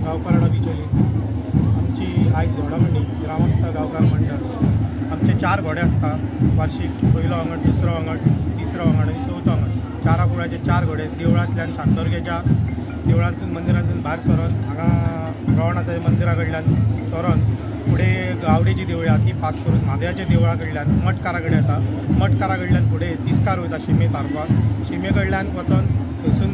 गावकराडा बिचोली आमची आयज घोडा मंडळी ग्रामस्थ गावकार मंडळ आमचे 4 घोडे असतात वार्षिक पयलो वांगड दुसरो वांगड तिसरो वांगड आणि चवथो वांगड 4 कुळाचे 4 घोडे देवळांतल्यान शांतोरगेच्या देवळांतून मंदिरांतून भायर सरोन हांगा रवणाच्या मंदिरा कडल्यान सरोन फुडें गावडेची देवळी आसा ती पास करून म्हादेवाच्या देवळा कडल्यान मठकारा कडेन येता मठकारा कडल्यान फुडें तिस्कार वयता शिमे तारपाक शिमे कडल्यान वचोन थंयसून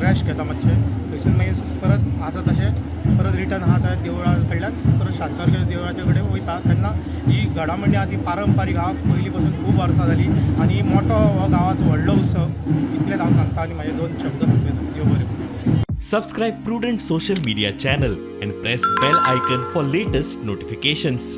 रेस्ट घेता मातशें थंयसून मागीर परत आसा तशें परत रिटर्न आहा त्या देवळा कडल्यान परत शांतोरगेच्या देवळाचे कडेन वयता तेन्ना ही घडामंडी आहा ती पारंपारीक आहा पयलीं पासून खूब वर्सां जाली आनी मोठो हो गांवाचो व्हडलो उत्सव इतलेंच हांव सांगता आनी म्हाजे 2 शब्द सांगता देव बरें. Subscribe Prudent social media channel and press bell icon for latest notifications.